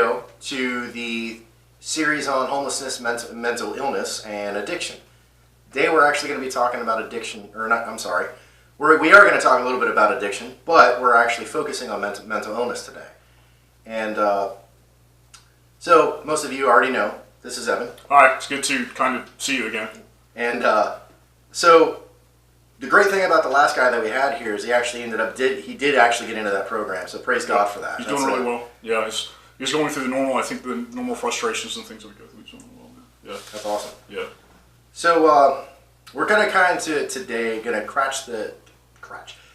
video to the series on homelessness, mental illness, and addiction. Today we're actually going to be talking about addiction, or not, I'm sorry. We are going to talk a little bit about addiction, but we're actually focusing on mental illness today. And so most of you already know, this is Evan. Hi, it's good to kind of see you again. And so the great thing about the last guy that we had here is he actually did actually get into that program. So praise God for that. He's doing really well. Yeah, he's going through the normal frustrations and things that we go through. He's doing well, man. Yeah. That's awesome. Yeah. So we're gonna today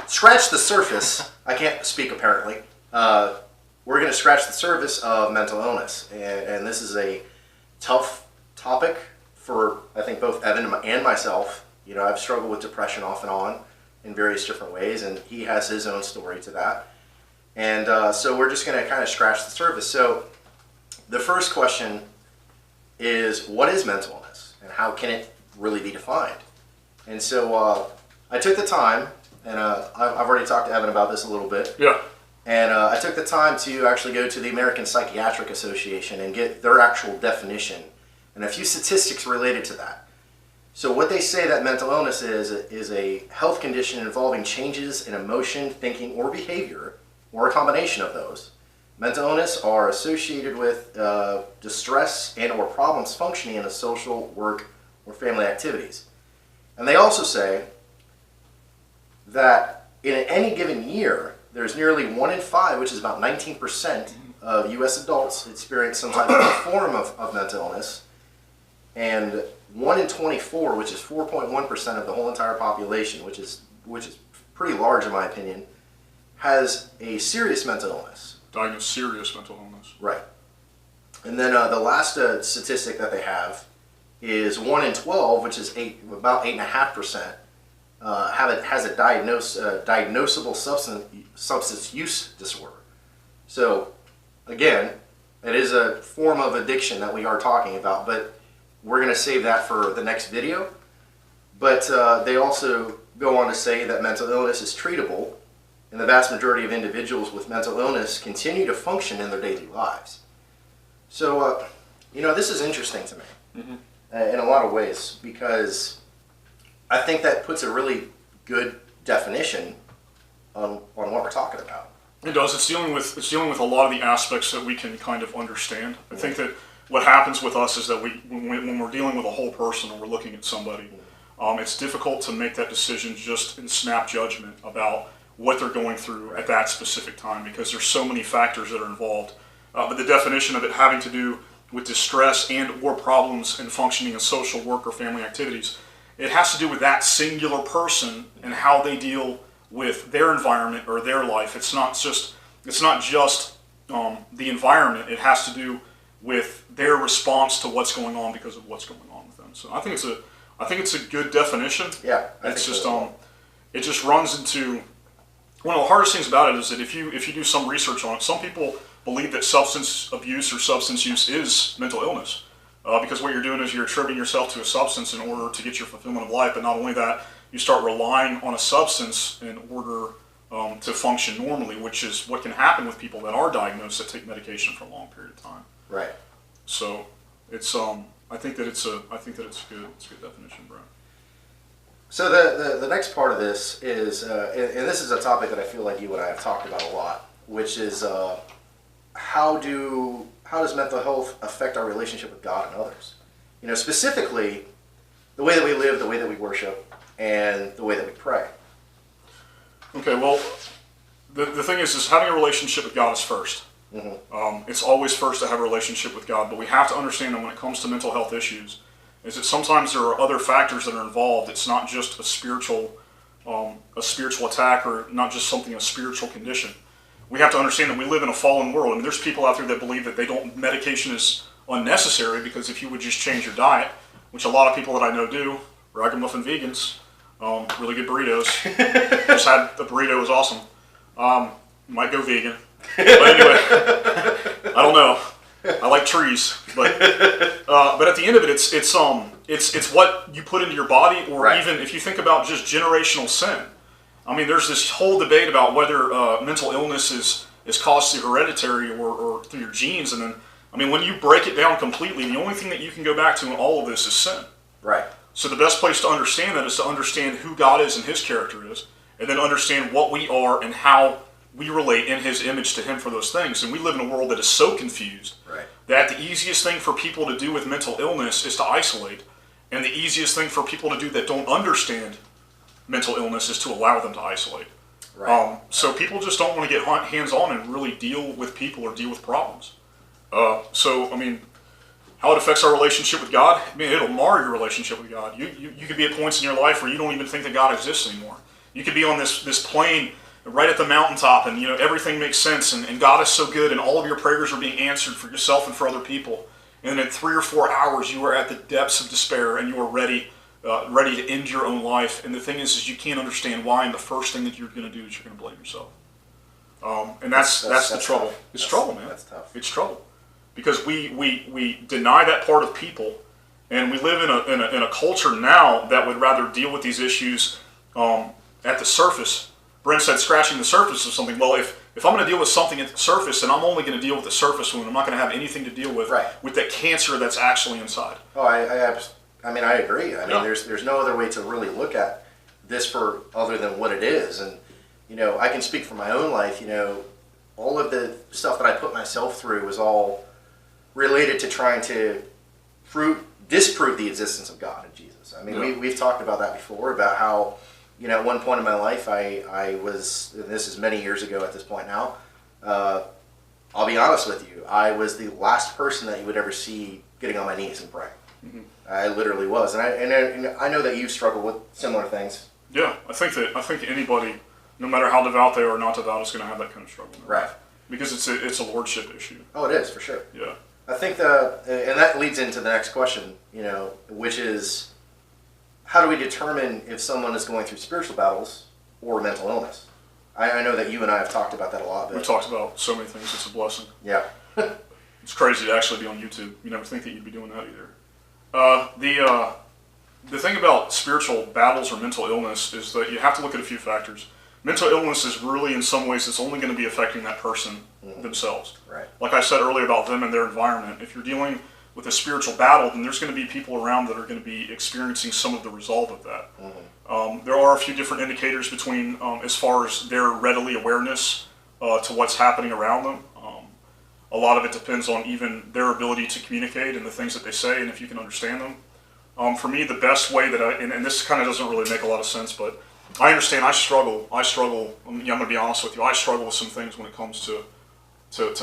scratch the surface. I can't speak apparently. We're gonna scratch the surface of mental illness, and this is a tough topic for I think both Evan and myself. You know, I've struggled with depression off and on in various different ways, and he has his own story to that. And so we're just going to kind of scratch the surface. So the first question is, what is mental illness, and how can it really be defined? And so I took the time, and I've already talked to Evan about this a little bit. Yeah. And I took the time to actually go to the American Psychiatric Association and get their actual definition and a few statistics related to that. So what they say that mental illness is a health condition involving changes in emotion, thinking, or behavior, or a combination of those. Mental illness are associated with distress and or problems functioning in a social, work, or family activities. And they also say that in any given year, there's nearly 1 in 5, which is about 19% of U.S. adults experience some type of form of mental illness. And 1 in 24, which is 4.1% of the whole entire population, which is pretty large in my opinion, has a serious mental illness. Diagnosed serious mental illness. Right. And then the last statistic that they have is 1 in 12, which is about 8.5%, has a diagnosable substance use disorder. So again, it is a form of addiction that we are talking about, but we're going to save that for the next video. But they also go on to say that mental illness is treatable, and the vast majority of individuals with mental illness continue to function in their daily lives. So, you know, this is interesting to me in a lot of ways, because I think that puts a really good definition on what we're talking about. It does. It's dealing with a lot of the aspects that we can kind of understand. I think that what happens with us is that when we're dealing with a whole person or we're looking at somebody, it's difficult to make that decision just in snap judgment about what they're going through at that specific time, because there's so many factors that are involved. But the definition of it having to do with distress and or problems in functioning in social, work, or family activities, it has to do with that singular person and how they deal with their environment or their life. It's not just the environment. It has to do with their response to what's going on because of what's going on with them. So I think it's a good definition. Yeah, it's just it just runs into one of the hardest things about it is that if you do some research on it, some people believe that substance abuse or substance use is mental illness because what you're doing is you're attributing yourself to a substance in order to get your fulfillment of life. But not only that, you start relying on a substance in order to function normally, which is what can happen with people that are diagnosed that take medication for a long period of time. Right. So it's I think that it's a good definition, Brad. So the next part of this is and this is a topic that I feel like you and I have talked about a lot, which is how does mental health affect our relationship with God and others? You know, specifically the way that we live, the way that we worship, and the way that we pray. Okay, well, the thing is having a relationship with God is first. It's always first to have a relationship with God, but we have to understand that when it comes to mental health issues, is that sometimes there are other factors that are involved. It's not just a spiritual attack or not just a spiritual condition. We have to understand that we live in a fallen world. I mean, there's people out there that believe that medication is unnecessary because if you would just change your diet, which a lot of people that I know do, ragamuffin vegans, really good burritos. Just had a burrito, it was awesome. Might go vegan. But anyway, I don't know. I like trees, but at the end of it, it's what you put into your body, or right. Even if you think about just generational sin. I mean, there's this whole debate about whether mental illness is is caused through hereditary or through your genes. And then, I mean, when you break it down completely, the only thing that you can go back to in all of this is sin. Right. So the best place to understand that is to understand who God is and His character is, and then understand what we are and how we relate in His image to Him for those things. And we live in a world that is so confused that the easiest thing for people to do with mental illness is to isolate. And the easiest thing for people to do that don't understand mental illness is to allow them to isolate. Right. So people just don't want to get hands-on and really deal with people or deal with problems. So, I mean, how it affects our relationship with God, I mean, it'll mar your relationship with God. You could be at points in your life where you don't even think that God exists anymore. You could be on this plane right at the mountaintop, and everything makes sense, and God is so good, and all of your prayers are being answered for yourself and for other people. And in 3 or 4 hours, you are at the depths of despair, and you are ready to end your own life. And the thing is you can't understand why, and the first thing that you're going to do is you're going to blame yourself. And that's the trouble. Tough. It's trouble, man. That's tough. It's trouble because we deny that part of people, and we live in a culture now that would rather deal with these issues at the surface. Brent said scratching the surface of something. Well, if I'm going to deal with something at the surface, then I'm only going to deal with the surface wound. I'm not going to have anything to deal with that cancer that's actually inside. Oh, I mean, I agree. I mean, there's no other way to really look at this for other than what it is. And I can speak for my own life. All of the stuff that I put myself through was all related to trying to disprove the existence of God and Jesus. I mean, we've talked about that before, about how at one point in my life, I was, and this is many years ago at this point now, I'll be honest with you, I was the last person that you would ever see getting on my knees and praying. Mm-hmm. I literally was. And I know that you struggle with similar things. Yeah, I think anybody, no matter how devout they are or not devout, is going to have that kind of struggle. Right. Because it's a lordship issue. Oh, it is, for sure. Yeah. I think and that leads into the next question, which is, how do we determine if someone is going through spiritual battles or mental illness? I know that you and I have talked about that a lot. We've talked about so many things. It's a blessing. Yeah. It's crazy to actually be on YouTube. You never think that you'd be doing that either. The thing about spiritual battles or mental illness is that you have to look at a few factors. Mental illness is really, in some ways, it's only going to be affecting that person themselves. Right. Like I said earlier about them and their environment. If you're dealing with a spiritual battle, then there's going to be people around that are going to be experiencing some of the result of that. Mm-hmm. There are a few different indicators between as far as their readily awareness to what's happening around them. A lot of it depends on even their ability to communicate and the things that they say, and if you can understand them. For me, the best way that and this kind of doesn't really make a lot of sense, but I understand I struggle. I'm going to be honest with you. I struggle with some things when it comes to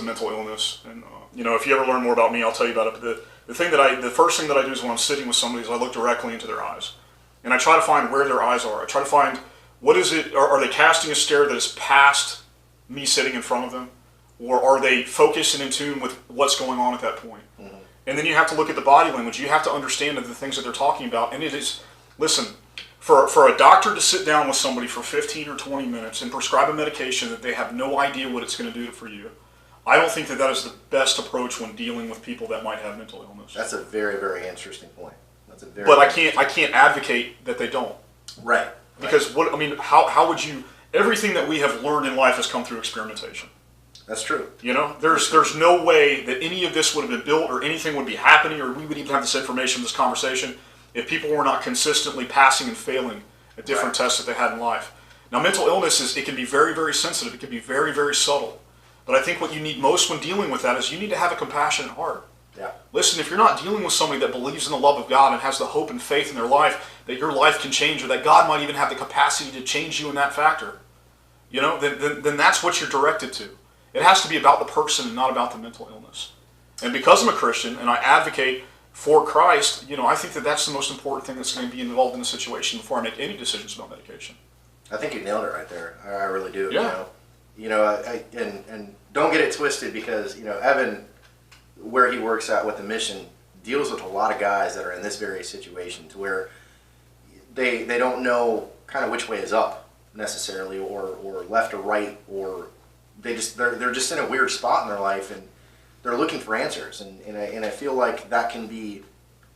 mental illness. And if you ever learn more about me, I'll tell you about it. But the first thing that I do is when I'm sitting with somebody is I look directly into their eyes, and I try to find where their eyes are. I try to find what is it. Are they casting a stare that is past me sitting in front of them, or are they focused and in tune with what's going on at that point? Mm-hmm. And then you have to look at the body language. You have to understand the things that they're talking about. And it is, listen, for a doctor to sit down with somebody for 15 or 20 minutes and prescribe a medication that they have no idea what it's going to do for you, I don't think that is the best approach when dealing with people that might have mental illness. That's a very, very interesting point. But I can't advocate that they don't. Right. Because how would you? Everything that we have learned in life has come through experimentation. That's true. There's no way that any of this would have been built or anything would be happening or we would even have this information, this conversation, if people were not consistently passing and failing at different tests that they had in life. Now, mental illness it can be very, very sensitive. It can be very, very subtle. But I think what you need most when dealing with that is you need to have a compassionate heart. Yeah. Listen, if you're not dealing with somebody that believes in the love of God and has the hope and faith in their life that your life can change or that God might even have the capacity to change you in that factor, then that's what you're directed to. It has to be about the person and not about the mental illness. And because I'm a Christian and I advocate for Christ, I think that that's the most important thing that's going to be involved in the situation before I make any decisions about medication. I think you nailed it right there. I really do. Yeah. And don't get it twisted because, Evan, where he works at with the mission, deals with a lot of guys that are in this very situation to where they don't know kind of which way is up necessarily or left or right, or they're just in a weird spot in their life and they're looking for answers. And I feel like that can be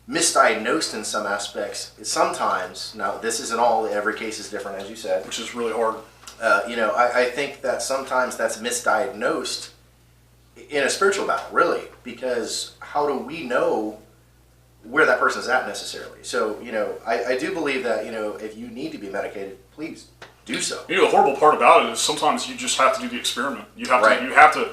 misdiagnosed in some aspects sometimes. Now, this isn't all, every case is different, as you said. Which is really hard. I think that sometimes that's misdiagnosed in a spiritual battle, really, because how do we know where that person's at necessarily? So, I do believe that, if you need to be medicated, please do so. The horrible part about it is sometimes you just have to do the experiment. You have to,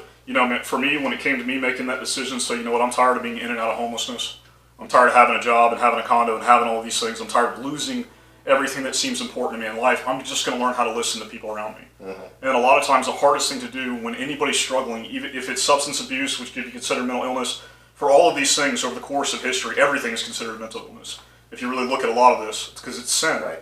for me, when it came to me making that decision, so you know what, I'm tired of being in and out of homelessness. I'm tired of having a job and having a condo and having all of these things. I'm tired of losing everything that seems important to me in life. I'm just going to learn how to listen to people around me. And a lot of times the hardest thing to do when anybody's struggling, even if it's substance abuse, which could be considered mental illness, for all of these things over the course of history, everything is considered mental illness. If you really look at a lot of this, it's because it's sin. Right.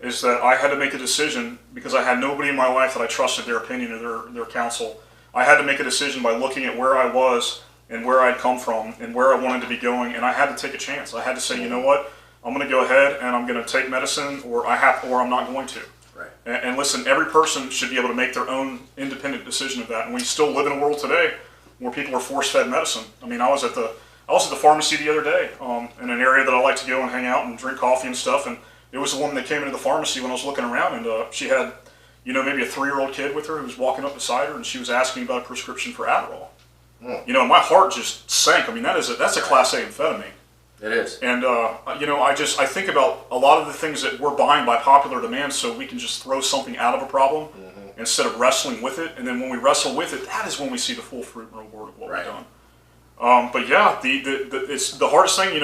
Is that I had to make a decision because I had nobody in my life that I trusted their opinion or their counsel. I had to make a decision by looking at where I was and where I'd come from and where I wanted to be going, and I had to take a chance. I had to say, you know what, I'm going to go ahead and I'm going to take medicine, or I'm not going to. Right. And listen, every person should be able to make their own independent decision of that. And we still live in a world today where people are force-fed medicine. I mean, I was at the pharmacy the other day in an area that I like to go and hang out and drink coffee and stuff, and it was the woman that came into the pharmacy when I was looking around, and she had, maybe a 3-year-old kid with her who was walking up beside her, and she was asking about a prescription for Adderall. My heart just sank. I mean, that's a Class A amphetamine. It is. And, I think about a lot of the things that we're buying by popular demand so we can just throw something out of a problem instead of wrestling with it. And then when we wrestle with it, that is when we see the full fruit and reward of what we've done. But yeah, it's the hardest thing,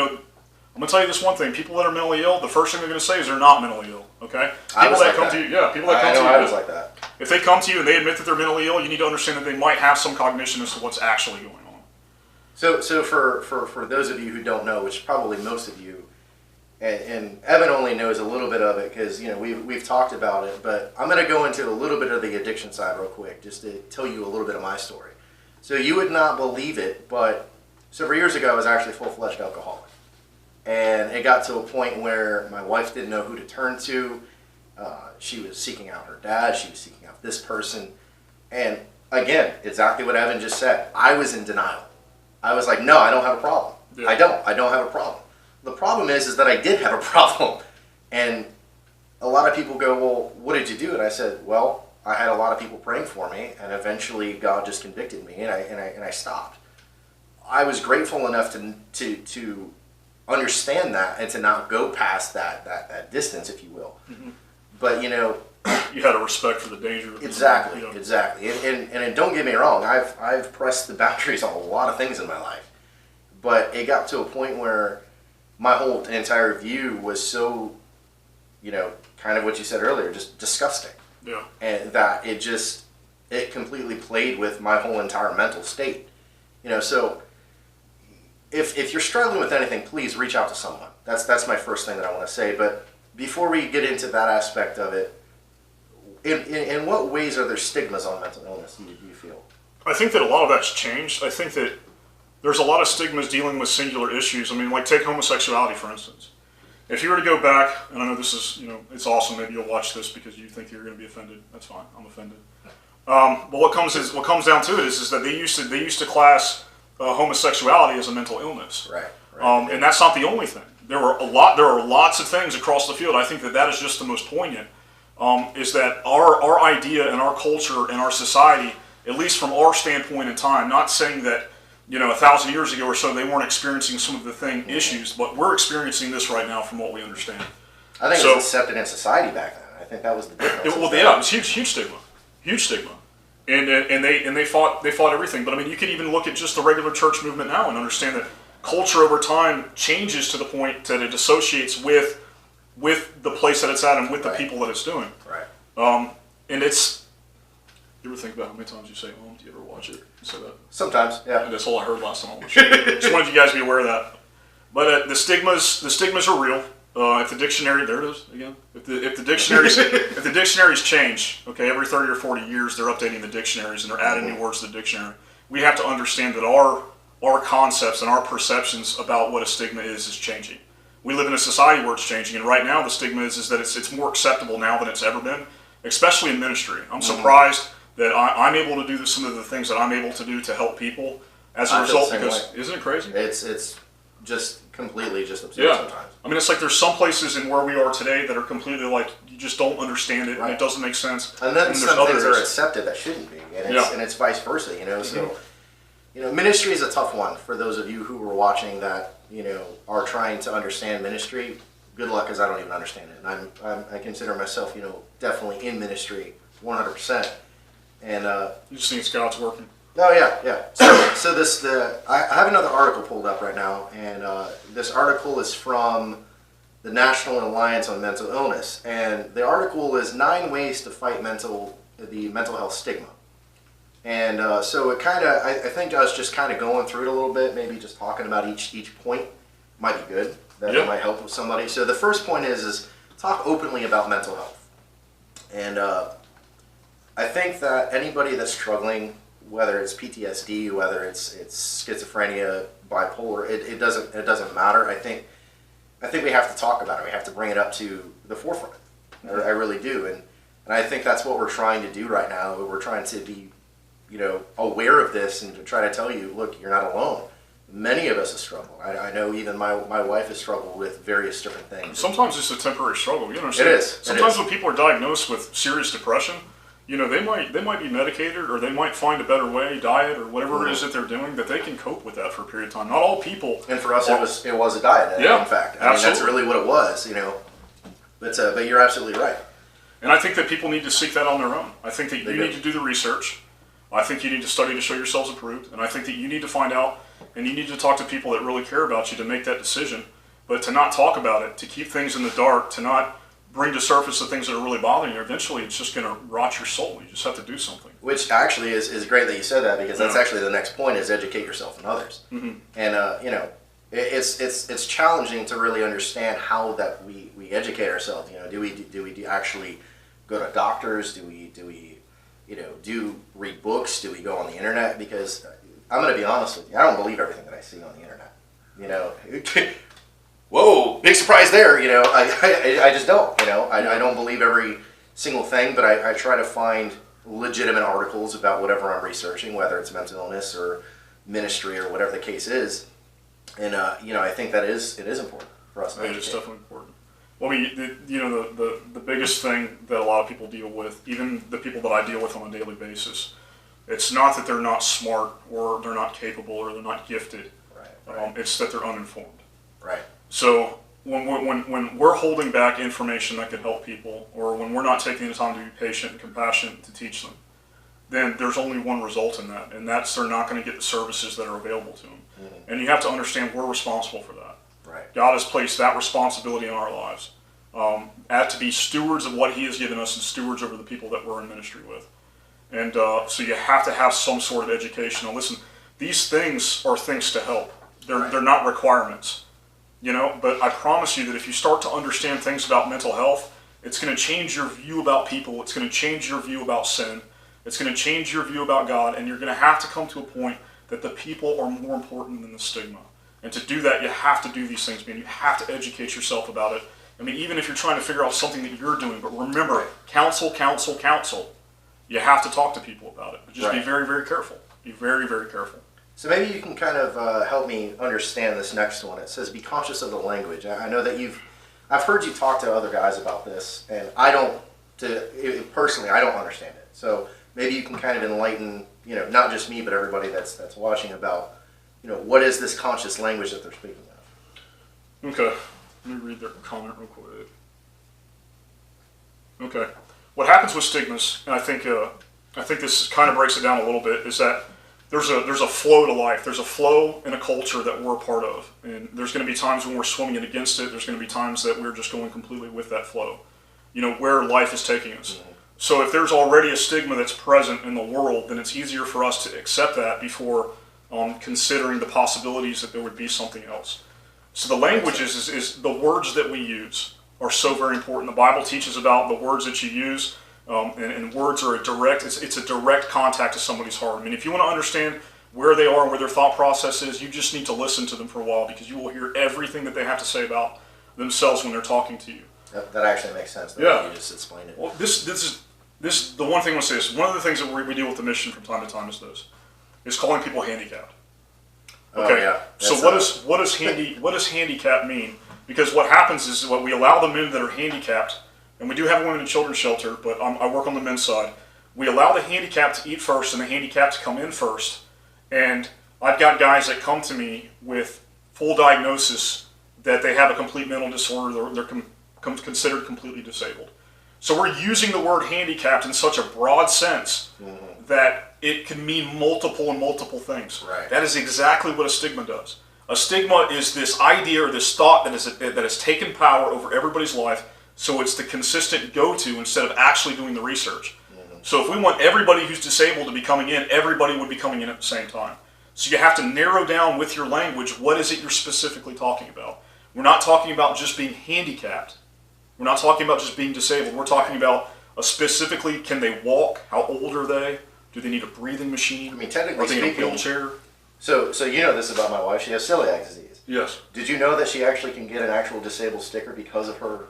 I'm going to tell you this one thing. People that are mentally ill, the first thing they're going to say is they're not mentally ill, okay? I was like that. I was like that. If they come to you and they admit that they're mentally ill, you need to understand that they might have some cognition as to what's actually going on. So for those of you who don't know, which probably most of you, and Evan only knows a little bit of it because we've talked about it, but I'm going to go into a little bit of the addiction side real quick just to tell you a little bit of my story. So you would not believe it, but several years ago I was actually a full-fledged alcoholic. And it got to a point where my wife didn't know who to turn to. She was seeking out her dad. She was seeking out this person. And again, exactly what Evan just said. I was in denial. I was like, no, I don't have a problem. Yeah. I don't have a problem. The problem is that I did have a problem. And a lot of people go, well, what did you do? And I said, well, I had a lot of people praying for me, and eventually God just convicted me, and I stopped. I was grateful enough to understand that and to not go past that distance, if you will. But you had a respect for the danger. Exactly. And don't get me wrong, I've pressed the boundaries on a lot of things in my life, but it got to a point where my whole entire view was so, kind of what you said earlier, just disgusting. Yeah. And that it completely played with my whole entire mental state. So if you're struggling with anything, please reach out to someone. That's my first thing that I want to say. But before we get into that aspect of it, in what ways are there stigmas on mental illness, do you feel? I think that a lot of that's changed. I think that there's a lot of stigmas dealing with singular issues. I mean, like take homosexuality, for instance. If you were to go back, and I know this is, it's awesome, maybe you'll watch this because you think you're going to be offended. That's fine, I'm offended. But what comes down to it is that they used to class homosexuality as a mental illness. Right. And that's not the only thing. There are lots of things across the field. I think that is just the most poignant. Is that our idea and our culture and our society, at least from our standpoint in time, not saying that 1,000 years ago or so they weren't experiencing some of the issues, but we're experiencing this right now from what we understand. I think it was accepted in society back then. I think that was the difference. It was huge stigma, and they fought everything. But I mean, you could even look at just the regular church movement now and understand that culture over time changes to the point that it associates with the place that it's at and with the people that it's doing. Right. And it's. You ever think about how many times you say "home"? Do you ever watch it? You say that? Sometimes, yeah. And that's all I heard last time on the show. Just wanted you guys to be aware of that. But the stigmas are real. If the dictionary, there it is again. If the dictionaries change, okay, every 30 or 40 years they're updating the dictionaries and they're adding new words to the dictionary. We have to understand that our concepts and our perceptions about what a stigma is changing. We live in a society where it's changing, and right now the stigma is that it's more acceptable now than it's ever been, especially in ministry. I'm surprised that I'm able to do some of the things that I'm able to do to help people as a result. Because isn't it crazy? It's just completely just absurd Yeah. sometimes. I mean, it's like there's some places in where we are today that are completely like, you just don't understand it, and it doesn't make sense. And then there's some things others. are accepted that shouldn't be, and it's vice versa, you know. Mm-hmm. So, ministry is a tough one for those of you who are watching that, are trying to understand ministry. Good luck, because I don't even understand it, and I consider myself, definitely in ministry, 100%. And You just think it's God's working. oh yeah. So I have another article pulled up right now, and this article is from the National Alliance on Mental Illness, and the article is 9 ways to fight the mental health stigma. And so it kind of, I think us just kind of going through it a little bit, maybe just talking about each point might be good. That might help with somebody. So the first point is talk openly about mental health. And I think that anybody that's struggling, whether it's PTSD, whether it's schizophrenia, bipolar, it doesn't matter. I think we have to talk about it. We have to bring it up to the forefront. I really do, and I think that's what we're trying to do right now. We're trying to be, aware of this and to try to tell you, look, you're not alone. Many of us have struggled. I know even my wife has struggled with various different things. Sometimes it's a temporary struggle. You understand? It is. Sometimes when people are diagnosed with serious depression, they might be medicated, or they might find a better way, diet, or whatever it is that they're doing, that they can cope with that for a period of time. Not all people. And for us, it was a diet. Yeah, in fact, absolutely. That's really what it was. But you're absolutely right. And I think that people need to seek that on their own. I think that you need to do the research. I think you need to study to show yourselves approved. And I think that you need to find out, and you need to talk to people that really care about you to make that decision. But to not talk about it, to keep things in the dark, to not bring to surface the things that are really bothering you, eventually it's just going to rot your soul. You just have to do something. Which actually is great that you said that, because that's actually the next point, is educate yourself and others. Mm-hmm. And, it's challenging to really understand how that we educate ourselves. Do we actually go to doctors? Do we read books? Do we go on the internet? Because I'm going to be honest with you, I don't believe everything that I see on the internet. Whoa, big surprise there. I just don't. I don't believe every single thing, but I try to find legitimate articles about whatever I'm researching, whether it's mental illness or ministry or whatever the case is. And I think that it is important for us to educate. It's definitely important. Well, I mean, the biggest thing that a lot of people deal with, even the people that I deal with on a daily basis, it's not that they're not smart or they're not capable or they're not gifted. Right. It's that they're uninformed. Right. So when we're holding back information that could help people, or when we're not taking the time to be patient and compassionate to teach them, then there's only one result in that, and that's they're not going to get the services that are available to them. Mm-hmm. And you have to understand we're responsible for that. Right. God has placed that responsibility in our lives, to be stewards of what He has given us and stewards over the people that we're in ministry with. And so you have to have some sort of education. Now listen, these things are things to help. They're not requirements. But I promise you that if you start to understand things about mental health, it's going to change your view about people. It's going to change your view about sin. It's going to change your view about God, and you're going to have to come to a point that the people are more important than the stigma. And to do that, you have to do these things, man. You have to educate yourself about it. I mean, even if you're trying to figure out something that you're doing, but remember, counsel. You have to talk to people about it. But just be very, very careful. Be very, very careful. So maybe you can kind of help me understand this next one. It says, be conscious of the language. I know that I've heard you talk to other guys about this, and personally, I don't understand it. So maybe you can kind of enlighten, not just me, but everybody that's watching about, what is this conscious language that they're speaking of? Okay. Let me read their comment real quick. Okay. What happens with stigmas, and I think this kind of breaks it down a little bit, is that there's a flow to life. There's a flow in a culture that we're a part of. And there's going to be times when we're swimming against it. There's going to be times that we're just going completely with that flow, where life is taking us. Mm-hmm. So if there's already a stigma that's present in the world, then it's easier for us to accept that before considering the possibilities that there would be something else. So the language is the words that we use are so very important. The Bible teaches about the words that you use. And words are it's a direct contact to somebody's heart. I mean, if you want to understand where they are and where their thought process is, you just need to listen to them for a while, because you will hear everything that they have to say about themselves when they're talking to you. That actually makes sense. Yeah. You just explained it. Well, this is the one thing I want to say is one of the things that we deal with the mission from time to time is calling people handicapped. Okay. Oh, yeah. So what does handicap mean? Because what happens is what we allow the men that are handicapped, and we do have a women and children's shelter, but I work on the men's side. We allow the handicapped to eat first and the handicapped to come in first. And I've got guys that come to me with full diagnosis that they have a complete mental disorder. They're considered completely disabled. So we're using the word handicapped in such a broad sense that it can mean multiple things. Right. That is exactly what a stigma does. A stigma is this idea or this thought that has taken power over everybody's life, so it's the consistent go-to instead of actually doing the research. So if we want everybody who's disabled to be coming in, everybody would be coming in at the same time. So you have to narrow down with your language, what is it you're specifically talking about? We're not talking about just being handicapped. We're not talking about just being disabled. We're talking about specifically, can they walk? How old are they? Do they need a breathing machine? I mean, technically are they in a speaking, wheelchair? So you know this about my wife. She has celiac disease. Yes. Did you know that she actually can get an actual disabled sticker because of her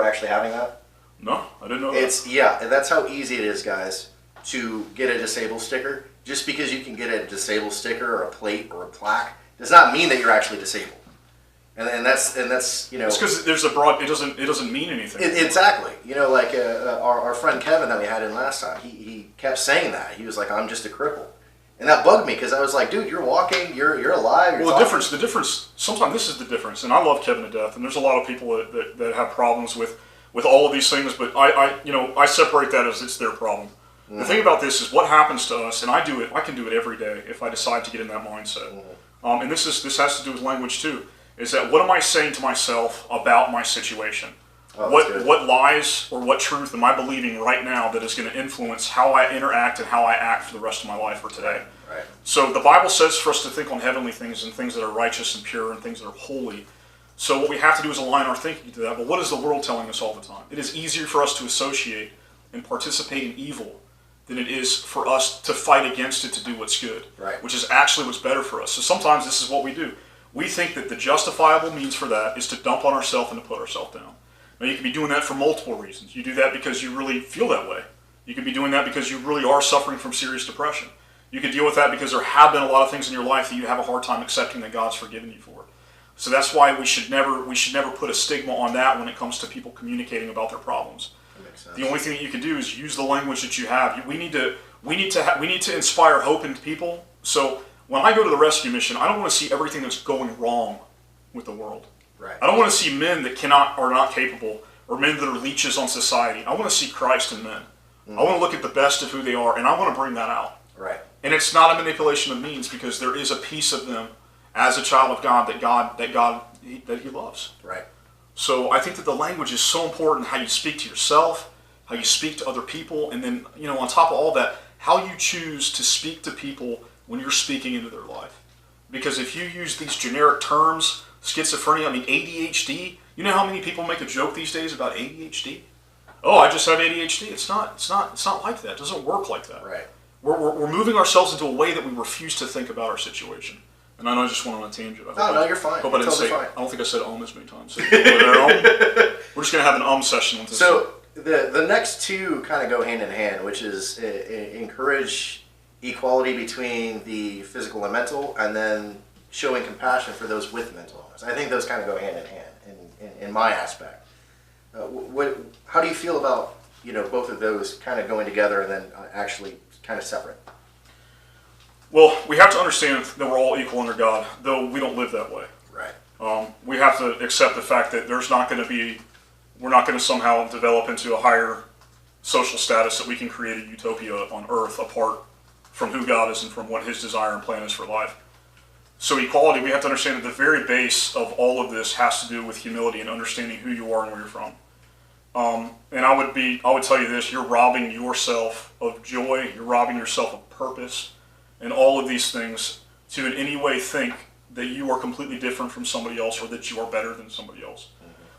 actually having that? No, I didn't know that. Yeah, and that's how easy it is, guys, to get a disabled sticker. Just because you can get a disabled sticker or a plate or a plaque does not mean that you're actually disabled. And that's It's because there's a broad. It doesn't mean anything. Exactly. Like our friend Kevin that we had in last time. He kept saying that. He was like, "I'm just a cripple," and that bugged me because I was like, "Dude, you're walking. You're alive." Well, the difference. Sometimes this is the difference, and I love Kevin to death. And there's a lot of people that have problems with all of these things, but I separate that as it's their problem. The thing about this is what happens to us, and I can do it every day if I decide to get in that mindset. And this has to do with language too. Is that what am I saying to myself about my situation? What lies or what truth am I believing right now that is going to influence how I interact and how I act for the rest of my life or today? Right. So the Bible says for us to think on heavenly things and things that are righteous and pure and things that are holy. So what we have to do is align our thinking to that. But what is the world telling us all the time? It is easier for us to associate and participate in evil than it is for us to fight against it to do what's good, right. Which is actually what's better for us. So sometimes this is what we do. We think that the justifiable means for that is to dump on ourselves and to put ourselves down. Now you can be doing that for multiple reasons. You do that because you really feel that way. You could be doing that because you really are suffering from serious depression. You could deal with that because there have been a lot of things in your life that you have a hard time accepting that God's forgiven you for. So that's why we should never put a stigma on that when it comes to people communicating about their problems. That makes sense. The only thing that you can do is use the language that you have. We need to inspire hope in people. So when I go to the rescue mission, I don't want to see everything that's going wrong with the world. Right. I don't want to see men that are not capable, or men that are leeches on society. I want to see Christ in men. I want to look at the best of who they are, and I want to bring that out. Right. And it's not a manipulation of means, because there is a piece of them as a child of God that He loves. Right. So I think that the language is so important. How you speak to yourself, how you speak to other people, and then on top of all that, how you choose to speak to people when you're speaking into their life. Because if you use these generic terms, schizophrenia, ADHD, you know how many people make a joke these days about ADHD? Oh, I just have ADHD. It's not like that. It doesn't work like that. Right. We're moving ourselves into a way that we refuse to think about our situation. And I know I just went on a tangent. No, you're fine. Hope I didn't totally say. fine. I don't think I said as many times. So we're just gonna have an session with this. So the next two kind of go hand in hand, which is encourage equality between the physical and mental, and then showing compassion for those with mental illness. I think those kind of go hand in hand in my aspect. How do you feel about both of those kind of going together and then actually kind of separate? Well, we have to understand that we're all equal under God, though we don't live that way. Right. We have to accept the fact that we're not going to somehow develop into a higher social status that we can create a utopia on earth apart from who God is and from what His desire and plan is for life. So equality, we have to understand that the very base of all of this has to do with humility and understanding who you are and where you're from. And I would tell you this: you're robbing yourself of joy, you're robbing yourself of purpose, and all of these things to in any way think that you are completely different from somebody else or that you are better than somebody else.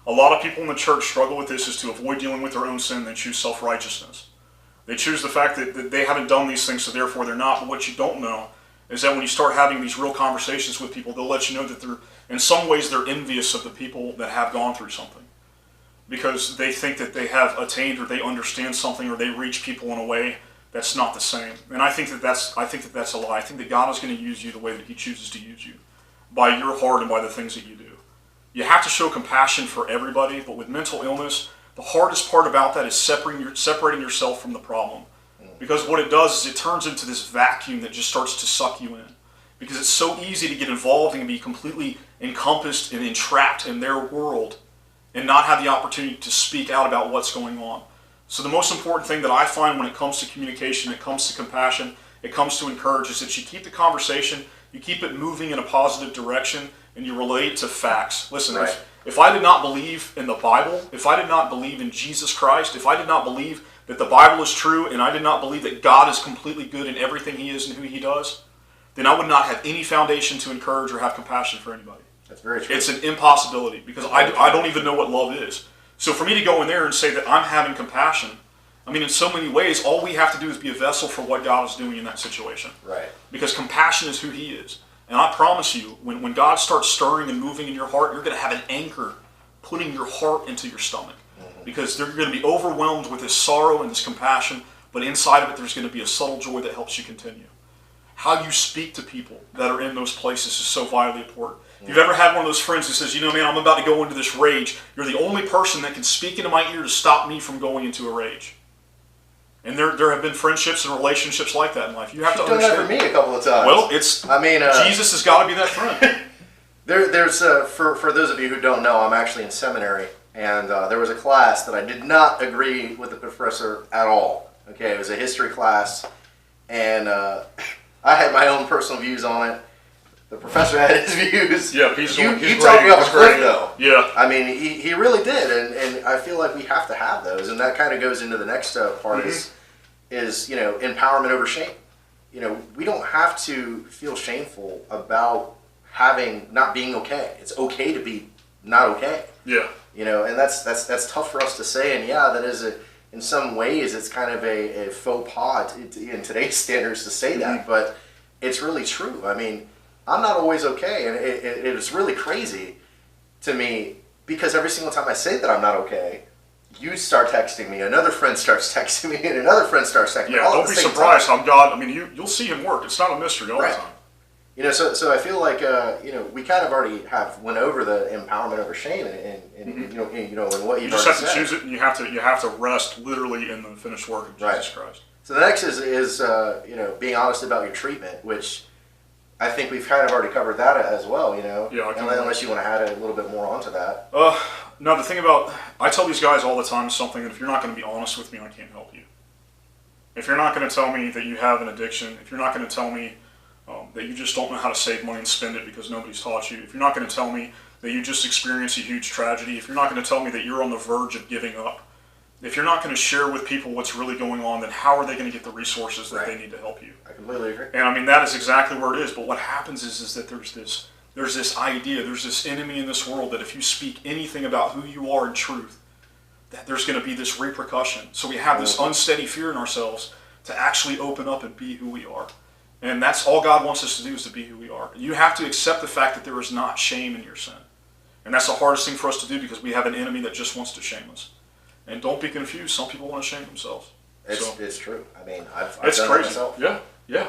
A lot of people in the church struggle with this, is to avoid dealing with their own sin. They choose self-righteousness. They choose the fact that they haven't done these things, so therefore they're not. But what you don't know is that when you start having these real conversations with people, they'll let you know that in some ways they're envious of the people that have gone through something, because they think that they have attained or they understand something or they reach people in a way that's not the same. And I think that that's a lie. I think that God is going to use you the way that He chooses to use you, by your heart and by the things that you do. You have to show compassion for everybody, but with mental illness, the hardest part about that is separating yourself from the problem. Because what it does is it turns into this vacuum that just starts to suck you in. Because it's so easy to get involved and be completely encompassed and entrapped in their world and not have the opportunity to speak out about what's going on. So the most important thing that I find when it comes to communication, it comes to compassion, it comes to encourage, is that you keep the conversation, you keep it moving in a positive direction, and you relate to facts. Listen, right. If I did not believe in the Bible, if I did not believe in Jesus Christ, if I did not believe that the Bible is true, and I did not believe that God is completely good in everything He is and who He does, then I would not have any foundation to encourage or have compassion for anybody. That's very true. It's an impossibility, because I don't even know what love is. So for me to go in there and say that I'm having compassion, I mean, in so many ways, all we have to do is be a vessel for what God is doing in that situation. Right. Because compassion is who He is. And I promise you, when God starts stirring and moving in your heart, you're going to have an anchor putting your heart into your stomach. Because they're going to be overwhelmed with this sorrow and this compassion, but inside of it there's going to be a subtle joy that helps you continue. How you speak to people that are in those places is so vitally important. If you've ever had one of those friends who says, you know, man, I'm about to go into this rage, you're the only person that can speak into my ear to stop me from going into a rage. And there have been friendships and relationships like that in life. You have to understand. You've done that for me a couple of times. Well, Jesus has got to be that friend. There's for those of you who don't know, I'm actually in seminary, and there was a class that I did not agree with the professor at all. Okay, it was a history class, and I had my own personal views on it. The professor had his views. Yeah, he's you talked about the cliff, though. Yeah. I mean, he really did, and I feel like we have to have those, and that kind of goes into the next part is empowerment over shame. You know, we don't have to feel shameful about not being okay. It's okay to be not okay. Yeah. You know, and that's tough for us to say, and yeah, that is in some ways it's kind of a faux pas in today's standards to say that, but it's really true. I mean, I'm not always okay, and it is really crazy to me because every single time I say that I'm not okay, you start texting me, another friend starts texting me, and another friend starts texting me. Yeah, don't be surprised how God. I mean, you'll see Him work. It's not a mystery all the time. You know, so I feel like we kind of already went over the empowerment over shame, and and what you just have to choose it, and you have to rest literally in the finished work of Jesus Christ. So the next is being honest about your treatment, which I think we've kind of already covered that as well. You know, yeah. Unless you want to add a little bit more onto that. No, the thing about I tell these guys all the time something that if you're not going to be honest with me, I can't help you. If you're not going to tell me that you have an addiction, if you're not going to tell me that you just don't know how to save money and spend it because nobody's taught you, if you're not going to tell me that you just experienced a huge tragedy, if you're not going to tell me that you're on the verge of giving up, if you're not going to share with people what's really going on, then how are they going to get the resources that they need to help you? I completely agree. And I mean, that is exactly where it is. But what happens is that there's this idea, there's this enemy in this world that if you speak anything about who you are in truth, that there's going to be this repercussion. So we have this unsteady fear in ourselves to actually open up and be who we are. And that's all God wants us to do, is to be who we are. You have to accept the fact that there is not shame in your sin. And that's the hardest thing for us to do because we have an enemy that just wants to shame us. And don't be confused. Some people want to shame themselves. It's true. I mean, I've it's done crazy. That myself. Yeah.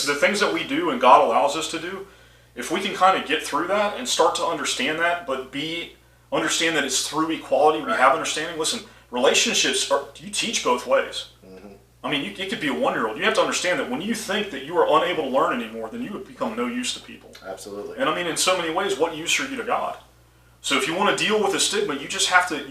The things that we do and God allows us to do, if we can kind of get through that and start to understand that, but understand that it's through equality we have understanding. Listen, relationships you teach both ways. I mean, it could be a 1-year-old. You have to understand that when you think that you are unable to learn anymore, then you would become no use to people. Absolutely. And I mean, in so many ways, what use are you to God? So if you want to deal with a stigma, you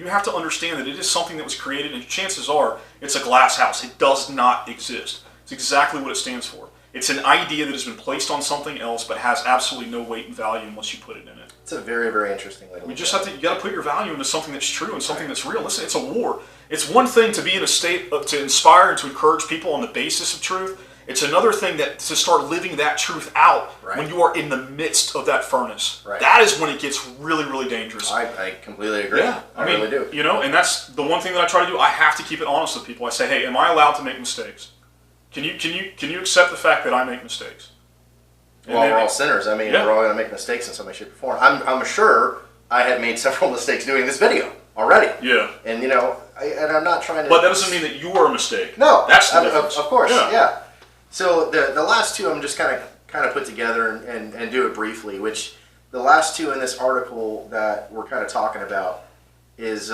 have to understand that it is something that was created, and chances are it's a glass house. It does not exist. It's exactly what it stands for. It's an idea that has been placed on something else, but has absolutely no weight and value unless you put it in it. It's a very, very interesting way to look at it. You got to put your value into something that's true and something that's real. Listen, it's a war. It's one thing to be in a state to inspire and to encourage people on the basis of truth. It's another thing to start living that truth out when you are in the midst of that furnace. Right. That is when it gets really, really dangerous. I completely agree. Yeah, I really do. You know, and that's the one thing that I try to do. I have to keep it honest with people. I say, hey, am I allowed to make mistakes? Can you accept the fact that I make mistakes? Well, we're all sinners. I mean, we're all going to make mistakes in some way, shape, or form. I'm sure I have made several mistakes doing this video. already. Yeah. And, you know, and I'm not trying to... But that doesn't mean that you are a mistake. No. That's the difference. Of course, Yeah. yeah. So the last two I'm just kind of put together and do it briefly, which the last two in this article that we're kind of talking about is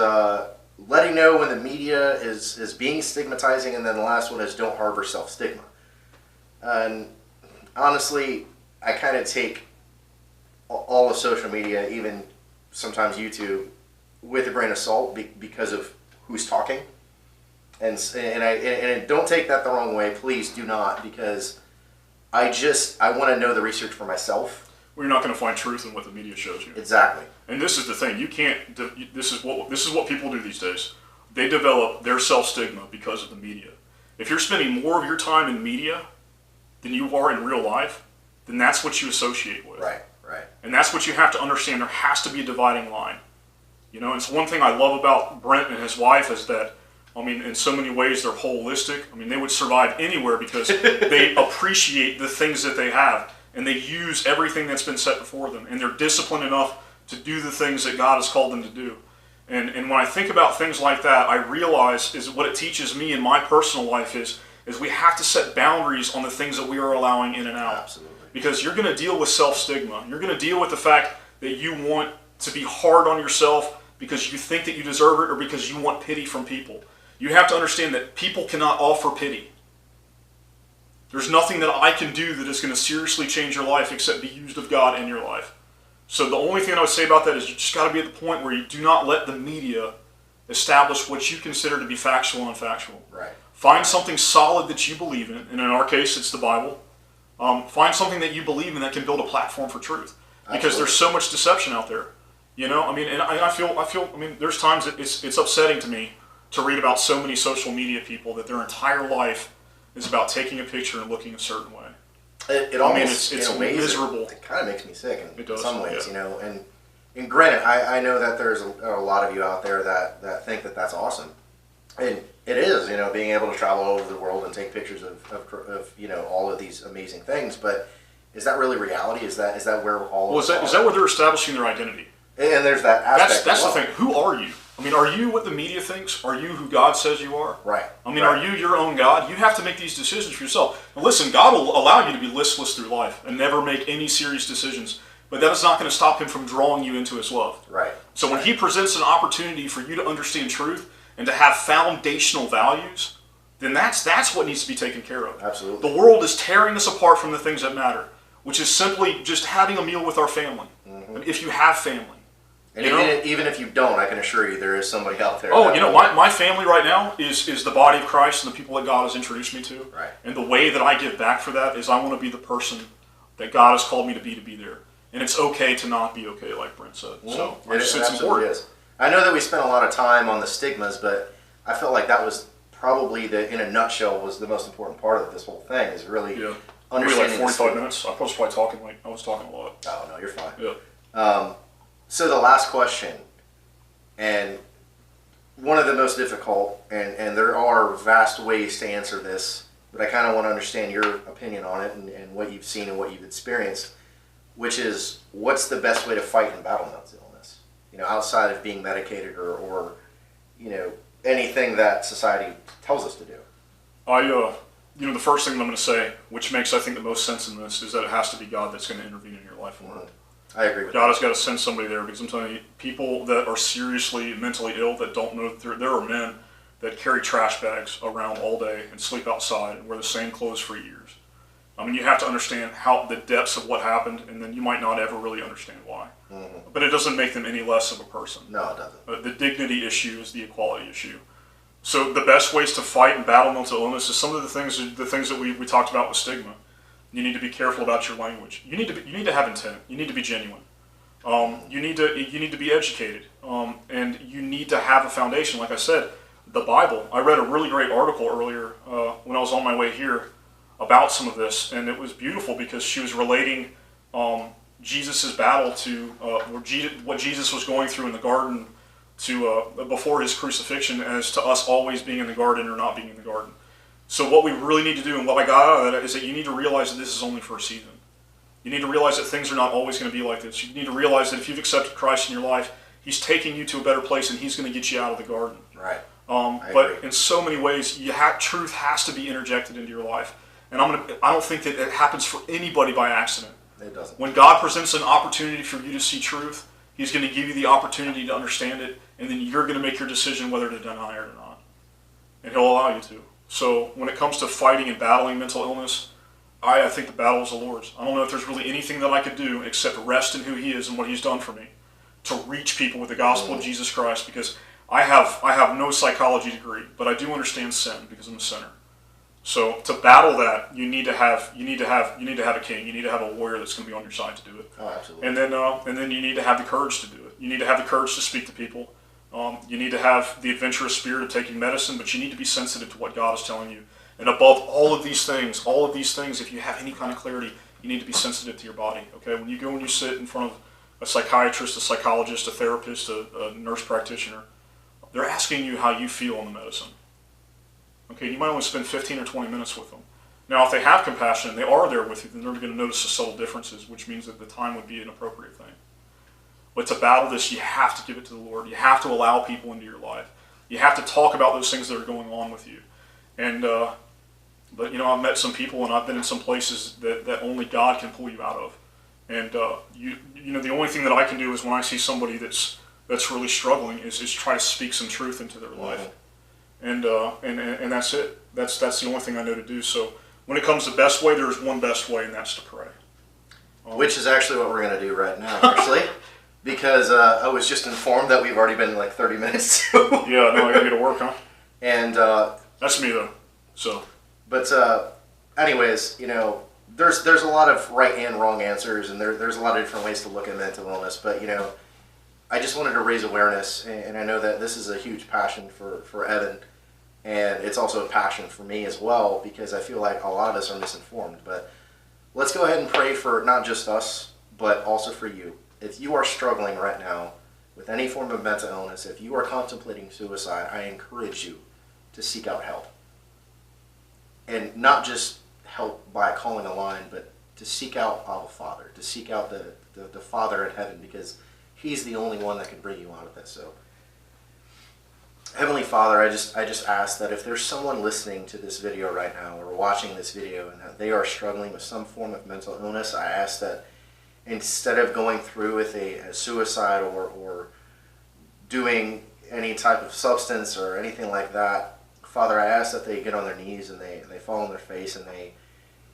letting know when the media is being stigmatizing, and then the last one is don't harbor self-stigma. And honestly, I kind of take all of social media, even sometimes YouTube, with a grain of salt because of who's talking. And don't take that the wrong way. Please do not, because I want to know the research for myself. Well, you're not going to find truth in what the media shows you. Exactly. And this is the thing. You can't. This is what people do these days. They develop their self-stigma because of the media. If you're spending more of your time in media than you are in real life, then that's what you associate with. Right. And that's what you have to understand. There has to be a dividing line. You know, it's one thing I love about Brent and his wife is that, I mean, in so many ways they're holistic. I mean, they would survive anywhere because they appreciate the things that they have, and they use everything that's been set before them, and they're disciplined enough to do the things that God has called them to do. And when I think about things like that, I realize is what it teaches me in my personal life is we have to set boundaries on the things that we are allowing in and out. Absolutely. Because you're going to deal with self-stigma. You're going to deal with the fact that you want to be hard on yourself because you think that you deserve it or because you want pity from people. You have to understand that people cannot offer pity. There's nothing that I can do that is going to seriously change your life except be used of God in your life. So the only thing I would say about that is you just got to be at the point where you do not let the media establish what you consider to be factual and unfactual. Right. Find something solid that you believe in, and in our case, it's the Bible. Find something that you believe in that can build a platform for truth. Because Absolutely. there's so much deception out there. You know, I mean, and I feel. I mean, there's times that it's upsetting to me to read about so many social media people that their entire life is about taking a picture and looking a certain way. It almost, it's miserable. It kind of makes me sick in some ways, yeah. you know. And granted, I know that there's a lot of you out there that think that that's awesome, and it is, you know, being able to travel all over the world and take pictures of you know, all of these amazing things. But is that really reality? Is that where all? Well, is that where they're establishing their identity? And there's that aspect. That's the thing. Who are you? I mean, are you what the media thinks? Are you who God says you are? Right. I mean, are you your own God? You have to make these decisions for yourself. Now listen, God will allow you to be listless through life and never make any serious decisions, but that is not going to stop Him from drawing you into His love. Right. So when He presents an opportunity for you to understand truth and to have foundational values, then that's what needs to be taken care of. Absolutely. The world is tearing us apart from the things that matter, which is simply just having a meal with our family. Mm-hmm. If you have family. And even if you don't, I can assure you there is somebody out there. Oh, you know, my family right now is the body of Christ and the people that God has introduced me to. Right. And the way that I give back for that is I want to be the person that God has called me to be there. And it's okay to not be okay, like Brent said. Mm-hmm. So it's important. Is. I know that we spent a lot of time on the stigmas, but I felt like that was probably in a nutshell, was the most important part of this whole thing, is really understanding. Maybe like 45 minutes. I was probably talking I was talking a lot. Oh, no, you're fine. Yeah. So the last question, and one of the most difficult, and there are vast ways to answer this, but I kind of want to understand your opinion on it and what you've seen and what you've experienced, which is, what's the best way to fight and battle mental illness? You know, outside of being medicated or you know, anything that society tells us to do. You know, the first thing I'm going to say, which makes, I think, the most sense in this, is that it has to be God that's going to intervene in your life. Mm-hmm. I agree with God has got to send somebody there, because I'm telling you, people that are seriously mentally ill that don't know, there are men that carry trash bags around all day and sleep outside and wear the same clothes for years. I mean, you have to understand how the depths of what happened, and then you might not ever really understand why. Mm-hmm. But it doesn't make them any less of a person. No, it doesn't. The dignity issue is the equality issue. So the best ways to fight and battle mental illness is some of the things that we talked about with stigma. You need to be careful about your language. You need to have intent. You need to be genuine. You need to be educated, and you need to have a foundation. Like I said, the Bible. I read a really great article earlier when I was on my way here about some of this, and it was beautiful because she was relating Jesus' battle to what Jesus was going through in the garden to before his crucifixion, as to us always being in the garden or not being in the garden. So what we really need to do, and what I got out of that, is that you need to realize that this is only for a season. You need to realize that things are not always going to be like this. You need to realize that if you've accepted Christ in your life, He's taking you to a better place, and He's going to get you out of the garden. Right. But in so many ways, truth has to be interjected into your life. And I don't think that it happens for anybody by accident. It doesn't. When God presents an opportunity for you to see truth, He's going to give you the opportunity to understand it, and then you're going to make your decision whether to deny it or not. And He'll allow you to. So when it comes to fighting and battling mental illness, I think the battle is the Lord's. I don't know if there's really anything that I could do except rest in who He is and what He's done for me to reach people with the gospel of Jesus Christ, because I have no psychology degree, but I do understand sin because I'm a sinner. So to battle that, you need to have a king. You need to have a warrior that's going to be on your side to do it. Oh, absolutely. And then you need to have the courage to do it. You need to have the courage to speak to people. You need to have the adventurous spirit of taking medicine, but you need to be sensitive to what God is telling you. And above all of these things, if you have any kind of clarity, you need to be sensitive to your body. Okay, when you go and you sit in front of a psychiatrist, a psychologist, a therapist, a nurse practitioner, they're asking you how you feel on the medicine. Okay, you might only spend 15 or 20 minutes with them. Now, if they have compassion and they are there with you, then they're going to notice the subtle differences, which means that the time would be an appropriate thing. But to battle this, you have to give it to the Lord. You have to allow people into your life. You have to talk about those things that are going on with you. And but I've met some people, and I've been in some places that only God can pull you out of. And the only thing that I can do is when I see somebody that's really struggling is try to speak some truth into their life. And that's it. That's the only thing I know to do. So when it comes to best way, there's one best way, and that's to pray. Which is actually what we're going to do right now, actually. Because I was just informed that we've already been like 30 minutes. Yeah, no, I got to get to work, huh? And that's me though. So. But anyways, there's a lot of right and wrong answers, and there's a lot of different ways to look at mental illness. But I just wanted to raise awareness, and I know that this is a huge passion for Evan, and it's also a passion for me as well, because I feel like a lot of us are misinformed. But let's go ahead and pray for not just us, but also for you. If you are struggling right now with any form of mental illness, if you are contemplating suicide, I encourage you to seek out help. And not just help by calling a line, but to seek out Abba Father, to seek out the Father in heaven, because He's the only one that can bring you out of this. So, Heavenly Father, I just ask that if there's someone listening to this video right now or watching this video and that they are struggling with some form of mental illness, I ask that instead of going through with a suicide or doing any type of substance or anything like that, Father, I ask that they get on their knees and they fall on their face and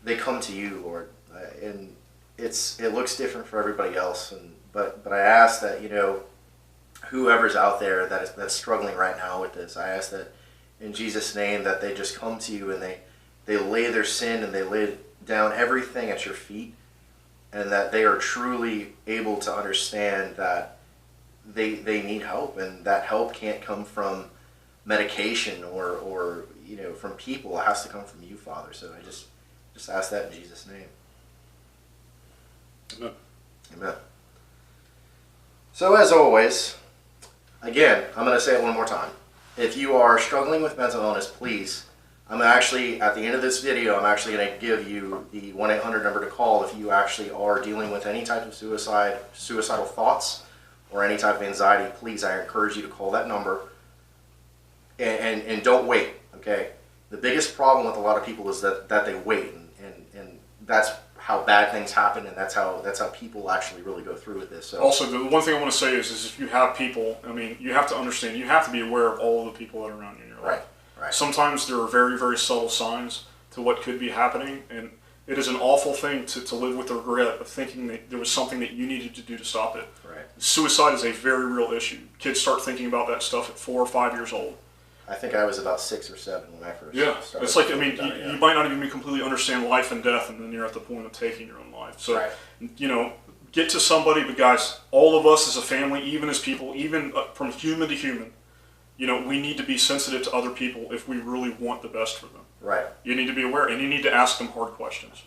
they come to you, Lord. And it looks different for everybody else, but I ask that whoever's out there that's struggling right now with this, I ask that in Jesus' name that they just come to you and they lay their sin and they lay down everything at your feet, and that they are truly able to understand that they need help, and that help can't come from medication or from people. It has to come from you, Father. So I just ask that in Jesus' name. Amen. Amen. So as always, again, I'm going to say it one more time. If you are struggling with mental illness, please, I'm actually, at the end of this video, I'm actually going to give you the 1-800 number to call if you actually are dealing with any type of suicidal thoughts, or any type of anxiety. Please, I encourage you to call that number. And don't wait, okay? The biggest problem with a lot of people is that they wait, and that's how bad things happen, and that's how people actually really go through with this. So. Also, the one thing I want to say is if you have people, you have to understand, you have to be aware of all of the people that are around you in your life. Right. Sometimes there are very, very subtle signs to what could be happening, and it is an awful thing to live with the regret of thinking that there was something that you needed to do to stop it. Right. Suicide is a very real issue. Kids start thinking about that stuff at 4 or 5 years old. I think I was about 6 or 7 when I first started. It's like, you might not even completely understand life and death, and then you're at the point of taking your own life. So, get to somebody, but guys, all of us as a family, even as people, even from human to human, we need to be sensitive to other people if we really want the best for them. Right. You need to be aware, and you need to ask them hard questions.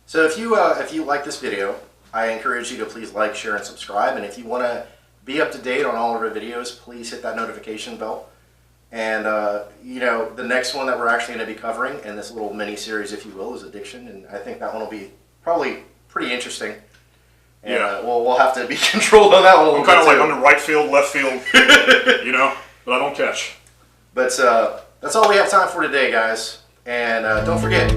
So if you like this video, I encourage you to please like, share, and subscribe. And if you want to be up to date on all of our videos, please hit that notification bell. And the next one that we're actually going to be covering in this little mini series, if you will, is addiction, and I think that one will be probably pretty interesting. And, Yeah. we'll have to be controlled on that one a little I'm bit kind of like too. on the right field, left field, but I don't catch. But that's all we have time for today, guys. And don't forget,